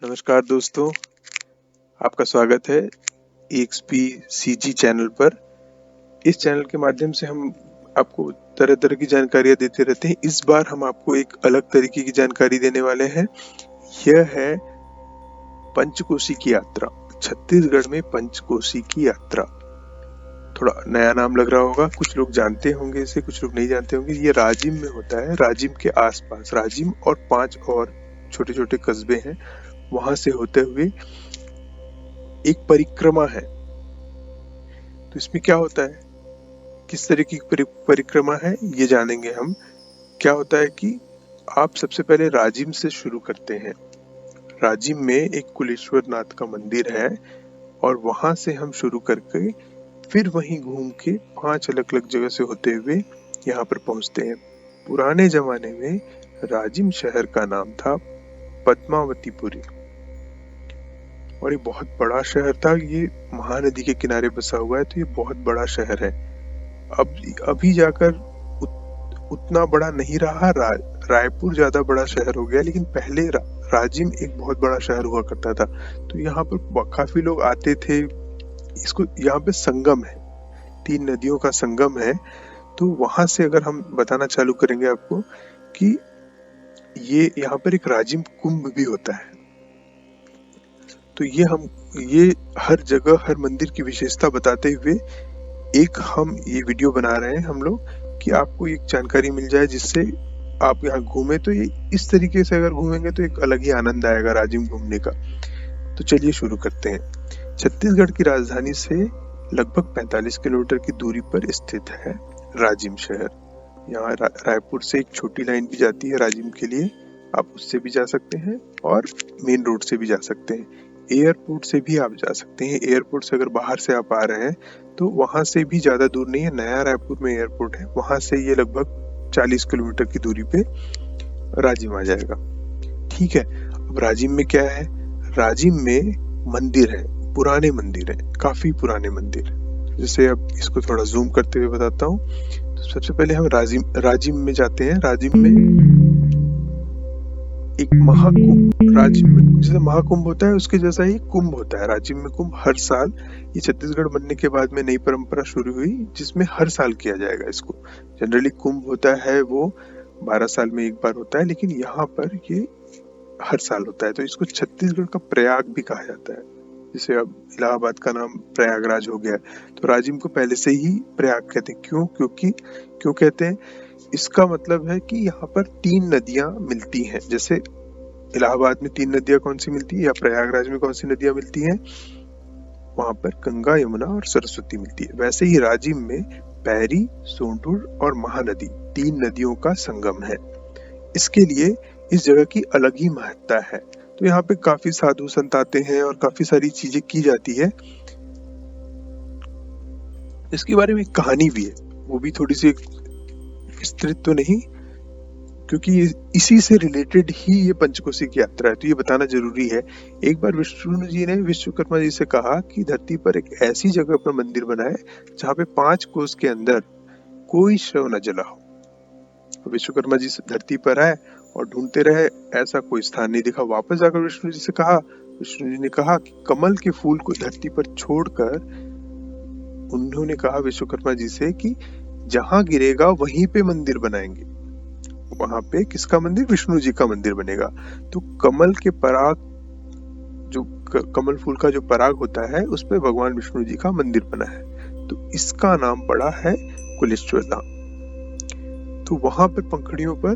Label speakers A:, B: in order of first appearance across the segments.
A: नमस्कार दोस्तों, आपका स्वागत है EXP CG चैनल पर। इस चैनल के माध्यम से हम आपको तरह तरह की जानकारियां देते रहते हैं। इस बार हम आपको एक अलग तरीके की जानकारी देने वाले हैं। यह है पंचकोशी की यात्रा। छत्तीसगढ़ में पंचकोशी की यात्रा। थोड़ा नया नाम लग रहा होगा, कुछ लोग जानते होंगे इसे, कुछ लोग नहीं जानते होंगे। ये राजिम में होता है, राजिम के आसपास। राजिम और 5 और छोटे छोटे कस्बे हैं, वहां से होते हुए एक परिक्रमा है। तो इसमें क्या होता है, किस तरह की परिक्रमा है, ये जानेंगे हम। क्या होता है कि आप सबसे पहले राजिम से शुरू करते हैं। राजिम में एक कुलेश्वर नाथ का मंदिर है और वहां से हम शुरू करके फिर वहीं घूम के 5 अलग अलग जगह से होते हुए यहाँ पर पहुंचते हैं। पुराने जमाने में राजिम शहर का नाम था पद्मावतीपुरी और ये बहुत बड़ा शहर था। ये महानदी के किनारे बसा हुआ है, तो ये बहुत बड़ा शहर है। अब अभी जाकर उतना बड़ा नहीं रहा। रायपुर ज्यादा बड़ा शहर हो गया, लेकिन पहले राजिम एक बहुत बड़ा शहर हुआ करता था। तो यहाँ पर काफी लोग आते थे। इसको यहाँ पे संगम है, 3 नदियों का संगम है। तो वहां से अगर हम बताना चालू करेंगे आपको कि ये यहाँ पर एक राजिम कुंभ भी होता है। तो ये हर जगह हर मंदिर की विशेषता बताते हुए एक हम ये वीडियो बना रहे हैं हम लोग, कि आपको एक जानकारी मिल जाए जिससे आप यहाँ घूमे। तो ये इस तरीके से अगर घूमेंगे तो एक अलग ही आनंद आएगा राजिम घूमने का। तो चलिए शुरू करते हैं। छत्तीसगढ़ की राजधानी से लगभग 45 किलोमीटर की दूरी पर स्थित है राजिम शहर। यहाँ रायपुर से एक छोटी लाइन भी जाती है राजिम के लिए, आप उससे भी जा सकते हैं और मेन रोड से भी जा सकते हैं। एयरपोर्ट से भी आप जा सकते हैं। एयरपोर्ट से अगर बाहर से आप आ रहे हैं तो वहां से भी ज्यादा दूर नहीं है। नया रायपुर में एयरपोर्ट है, वहां से ये लगभग 40 किलोमीटर की दूरी पे राजिम आ जाएगा। ठीक है, अब राजिम में क्या है? राजिम में मंदिर है, पुराने मंदिर है, काफी पुराने मंदिर। जैसे अब इसको थोड़ा जूम करते हुए बताता हूँ। तो सबसे पहले हम राजिम में जाते हैं। राजिम में एक महाकुंभ, राजिम में जैसे महाकुंभ होता है उसके जैसा ही कुंभ होता है। राजिम में कुंभ हर साल, ये छत्तीसगढ़ बनने के बाद में नई परंपरा शुरू हुई जिसमें हर साल किया जाएगा इसको। जनरली कुंभ होता है वो 12 साल में एक बार होता है, लेकिन यहाँ पर ये हर साल होता है। तो इसको छत्तीसगढ़ का प्रयाग भी कहा जाता है। जैसे अब इलाहाबाद का नाम प्रयागराज हो गया, तो राजिम को पहले से ही प्रयाग कहते हैं। क्यों कहते हैं? इसका मतलब है कि यहाँ पर 3 नदियां मिलती हैं। जैसे इलाहाबाद में 3 नदियां कौन सी मिलती है, या प्रयागराज में कौन सी नदियां मिलती हैं? वहां पर गंगा, यमुना और सरस्वती मिलती है। वैसे ही राजिम में पैरी, सोंढूर और महानदी 3 नदियों का संगम है। इसके लिए इस जगह की अलग ही महत्ता है। तो यहाँ पे काफी साधु संत आते हैं और काफी सारी चीजें की जाती है। इसके बारे में एक कहानी भी है, वो भी थोड़ी सी विस्तृत तो नहीं, क्योंकि इसी से रिलेटेड ही ये पंचकोशी की यात्रा है, तो ये बताना जरूरी है। एक बार विष्णु जी ने विश्वकर्मा जी से कहा कि धरती पर एक ऐसी जगह पर मंदिर बनाए जहाँ पे 5 कोस के अंदर कोई शव न जला हो। विश्वकर्मा जी से धरती पर आए और ढूंढते रहे, ऐसा कोई स्थान नहीं दिखा। वापस जाकर विष्णु जी से कहा, विष्णु जी ने कहा कि कमल के फूल को धरती पर छोड़कर, उन्होंने कहा विश्वकर्मा जी से कि जहां गिरेगा वहीं पे मंदिर बनाएंगे। वहां पे किसका मंदिर? विष्णु जी का मंदिर बनेगा। तो कमल के पराग, जो कमल फूल का जो पराग होता है, उस पे भगवान विष्णु जी का मंदिर बना है। तो इसका नाम पड़ा है कुलेश्वर धाम। तो वहां पर पंखड़ियों पर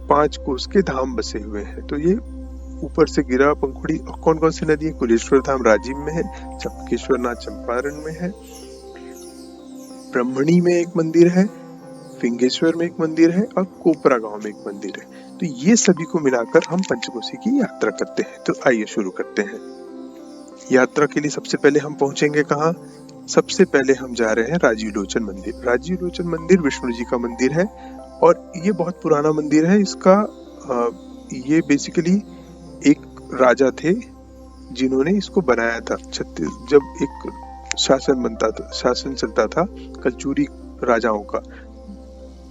A: 5 कोस के धाम बसे हुए हैं। तो ये ऊपर से गिरा पंखुड़ी। और कौन कौन सी नदी है? कुलेश्वर धाम राजिम में है, चंपकेश्वर नाथ चंपारण में है, ब्रह्मणी में एक मंदिर है, फिंगेश्वर में एक मंदिर है और कोपरा गांव में एक मंदिर है। तो ये सभी को मिलाकर हम पंचकोशी की यात्रा करते हैं। तो आइए शुरू करते हैं। यात्रा के लिए सबसे पहले हम पहुंचेंगे कहाँ? सबसे पहले हम जा रहे हैं राजीव लोचन मंदिर। राजीव लोचन मंदिर विष्णु जी का मंदिर है और ये बहुत पुराना मंदिर है। इसका ये बेसिकली एक राजा थे जिन्होंने इसको बनाया था। जब एक शासन चलता था कलचुरी राजाओं का,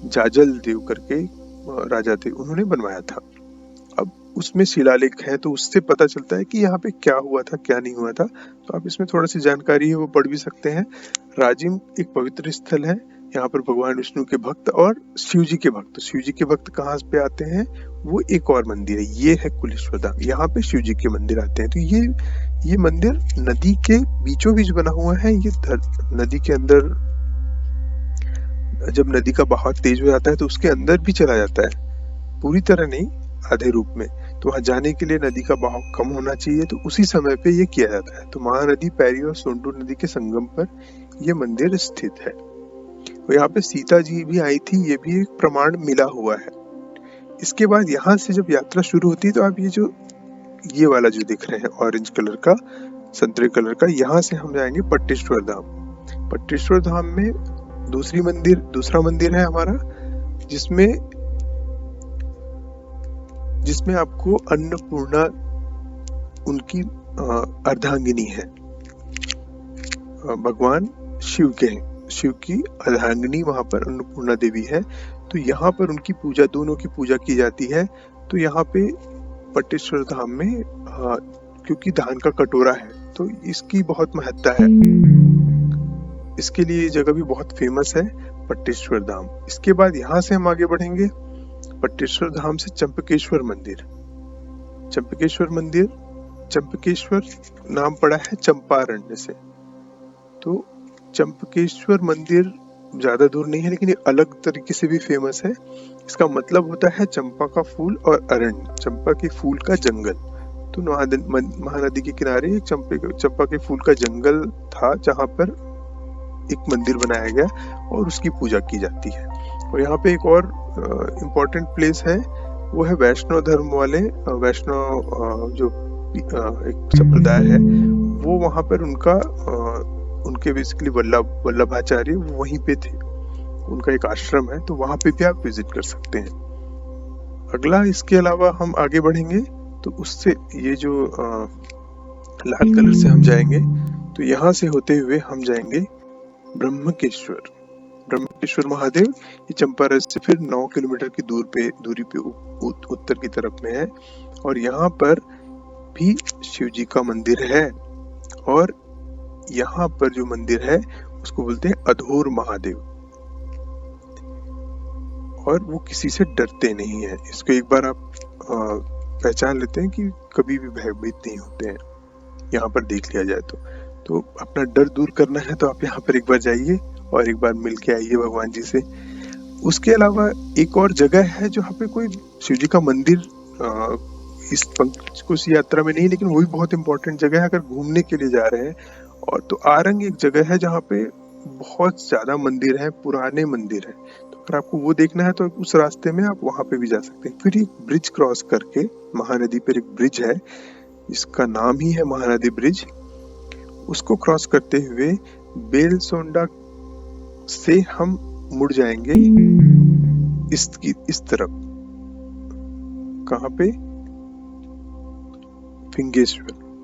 A: जाजल देव करके राजा थे, उन्होंने बनवाया था। अब उसमें शिलालेख है, तो उससे पता चलता है कि यहाँ पे क्या हुआ था क्या नहीं हुआ था। तो आप इसमें थोड़ा सी जानकारी है वो पढ़ भी सकते हैं। राजिम एक पवित्र स्थल है, यहाँ पर भगवान विष्णु के भक्त और शिव जी के भक्त, शिव जी के भक्त कहाँ पे आते हैं, वो एक और मंदिर है, ये है कुलेश्वर धाम, यहाँ पे शिव जी के मंदिर आते हैं। तो ये मंदिर नदी के बीचों बीच बना हुआ है। ये नदी के अंदर, जब नदी का बहाव तेज हो जाता है तो उसके अंदर भी चला जाता है, पूरी तरह नहीं, आधे रूप में। तो वहां जाने के लिए नदी का बहाव कम होना चाहिए, तो उसी समय पे ये किया जाता है। तो महानदी पैरी और सोंडूर नदी के संगम पर ये मंदिर स्थित है। तो यहाँ पे सीता जी भी आई थी, ये भी एक प्रमाण मिला हुआ है। इसके बाद यहाँ से जब यात्रा शुरू होती है तो आप ये वाला जो दिख रहे हैं ऑरेंज कलर का, संतरे कलर का, यहाँ से हम जाएंगे पट्टेश्वर धाम। पट्टेश्वर धाम में दूसरा मंदिर है हमारा, जिसमें आपको अन्नपूर्णा उनकी अर्धांगिनी है, भगवान शिव की अर्धांगिनी वहां पर अन्नपूर्णा देवी है। तो यहाँ पर उनकी पूजा, दोनों की पूजा की जाती है। तो यहाँ पे पट्टेश्वर धाम में क्योंकि धान का कटोरा है तो इसकी बहुत महत्ता है, इसके लिए ये जगह भी बहुत फेमस है पट्टेश्वर धाम। इसके बाद यहाँ से हम आगे बढ़ेंगे पट्टेश्वर धाम से चंपकेश्वर नाम पड़ा है चंपारण्य से। तो चंपकेश्वर मंदिर ज्यादा दूर नहीं है, लेकिन ये अलग तरीके से भी फेमस है। इसका मतलब होता है चंपा का फूल और अरण्य, चंपा के फूल का जंगल। तो महानदी के किनारे एक चंपा के फूल का जंगल था, जहाँ पर एक मंदिर बनाया गया और उसकी पूजा की जाती है। और यहाँ पे एक और इम्पोर्टेंट प्लेस है, वो है वैष्णव धर्म वाले, वैष्णव जो एक संप्रदाय है, वो वहाँ पर उनके बेसिकली वल्लभाचार्य वहीं पे थे, उनका एक आश्रम है, तो वहाँ पे भी आप विजिट कर सकते हैं। अगला, इसके अलावा हम आगे बढ़ेंगे तो उससे ये जो लाल कलर से हम जाएंगे, तो यहाँ से होते हुए हम जाएंगे ब्रह्मकेश्वर महादेव। ये चंपारण से फिर 9 किलोमीटर की दूरी पे उत्तर की तरफ में है। और यहाँ पर भी शिव जी का मंदिर है, और यहाँ पर जो मंदिर है उसको बोलते हैं अधोर महादेव, और वो किसी से डरते नहीं है। इसको एक बार आप पहचान लेते हैं कि कभी भी भयभीत नहीं होते हैं, यहाँ पर देख लिया जाए तो अपना डर दूर करना है तो आप यहाँ पर एक बार जाइए और एक बार मिल के आइए भगवान जी से। उसके अलावा एक और जगह है जहाँ पे कोई शिव जी का मंदिर इस पंचकोश यात्रा में नहीं, लेकिन वो भी बहुत इंपॉर्टेंट जगह है अगर घूमने के लिए जा रहे हैं। और तो आरंग एक जगह है जहाँ पे बहुत ज्यादा मंदिर है, पुराने मंदिर है, तो अगर आपको वो देखना है तो उस रास्ते में आप वहां पे भी जा सकते हैं। फिर एक ब्रिज क्रॉस करके, महानदी पर एक ब्रिज है, इसका नाम ही है महानदी ब्रिज, उसको क्रॉस करते हुए बेलसोंडा से हम मुड़ जाएंगे इस तरफ। कहाँ पे?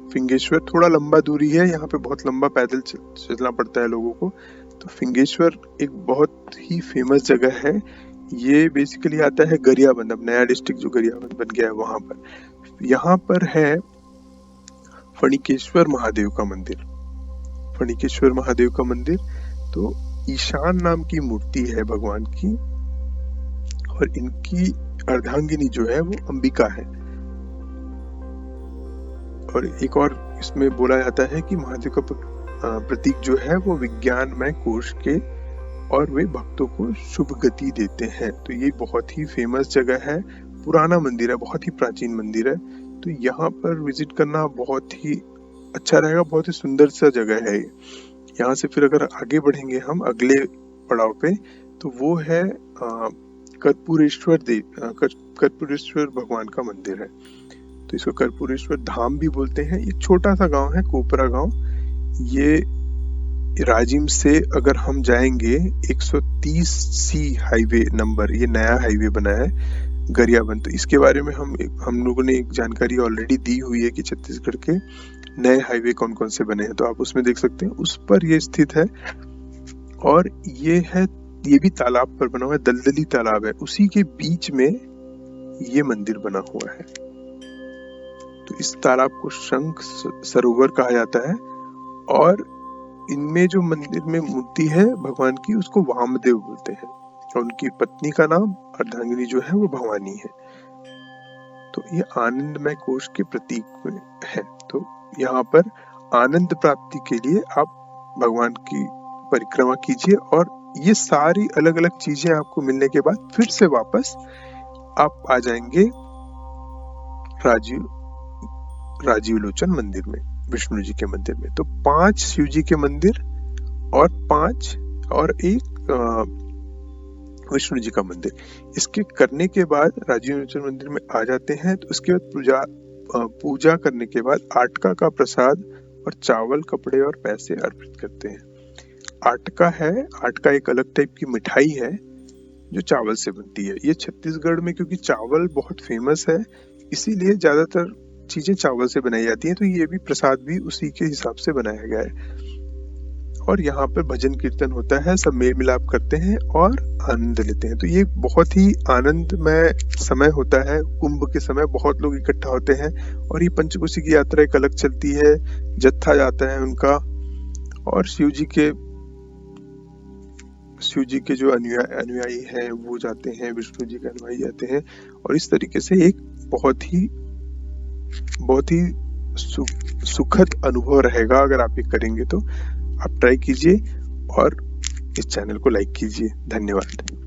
A: फिंगेश्वर थोड़ा लंबा दूरी है, यहाँ पे बहुत लंबा पैदल चलना पड़ता है लोगों को। तो फिंगेश्वर एक बहुत ही फेमस जगह है, ये बेसिकली आता है गरियाबंद, अब नया डिस्ट्रिक्ट जो गरियाबंद बन गया है वहां पर। यहाँ पर है फणिकेश्वर महादेव का मंदिर। तो ईशान नाम की मूर्ति है भगवान की, और इनकी अर्धांगिनी जो है वो अंबिका है। और एक और इसमें बोला जाता है कि महादेव का प्रतीक जो है वो विज्ञानमय कोश के, और वे भक्तों को शुभ गति देते हैं। तो ये बहुत ही फेमस जगह है, पुराना मंदिर है, बहुत ही प्राचीन मंदिर है। तो यहाँ पर विजिट करना बहुत ही अच्छा रहेगा, बहुत ही सुंदर सा जगह है। यहाँ से फिर अगर आगे बढ़ेंगे हम अगले पड़ाव पे, तो वो है कर्पूरेश्वर भगवान का मंदिर है। तो इसको कर्पूरेश्वर धाम भी बोलते हैं। एक छोटा सा गांव है कोपरा गांव, ये राजिम से अगर हम जाएंगे 130C हाईवे नंबर, ये नया हाईवे बना है गरियाबंद। तो इसके बारे में हम लोगों ने एक जानकारी ऑलरेडी दी हुई है कि छत्तीसगढ़ के नए हाईवे कौन कौन से बने हैं, तो आप उसमें देख सकते हैं, उस पर ये स्थित है। और ये भी तालाब पर बना हुआ है, दलदली तालाब है, उसी के बीच में ये मंदिर बना हुआ है। तो इस तालाब को शंख सरोवर कहा जाता है। और इनमें जो मंदिर में मूर्ति है भगवान की, उसको वामदेव बोलते हैं, और उनकी पत्नी का नाम अर्धांगिनी जो है वो भवानी है। तो ये आनंदमय कोश के प्रतीक में है। तो यहाँ पर आनंद प्राप्ति के लिए आप भगवान की परिक्रमा कीजिए, और ये सारी अलग अलग चीजें आपको मिलने के बाद फिर से वापस आप आ जाएंगे राजीव लोचन मंदिर में, विष्णु जी के मंदिर में। तो 5 शिव जी के मंदिर और 5 और एक विष्णु जी का मंदिर, इसके करने के बाद राजीव लोचन मंदिर में आ जाते हैं। तो उसके बाद पूजा करने के बाद आटका का प्रसाद और चावल, कपड़े और पैसे अर्पित करते हैं। आटका है, आटका एक अलग टाइप की मिठाई है जो चावल से बनती है। ये छत्तीसगढ़ में क्योंकि चावल बहुत फेमस है, इसीलिए ज्यादातर चीजें चावल से बनाई जाती हैं। तो ये भी प्रसाद भी उसी के हिसाब से बनाया गया है। और यहाँ पर भजन कीर्तन होता है, सब मेल मिलाप करते हैं और आनंद लेते हैं। तो ये बहुत ही आनंदमय समय होता है। कुंभ के समय बहुत लोग इकट्ठा होते हैं, और ये पंचकोशी की यात्रा एक अलग चलती है, जत्था जाता है उनका, और शिव जी के जो अनुयायी हैं वो जाते हैं, विष्णु जी के अनुयायी जाते हैं। और इस तरीके से एक बहुत ही सुखद अनुभव रहेगा। अगर आप ये करेंगे तो आप ट्राई कीजिए और इस चैनल को लाइक कीजिए। धन्यवाद।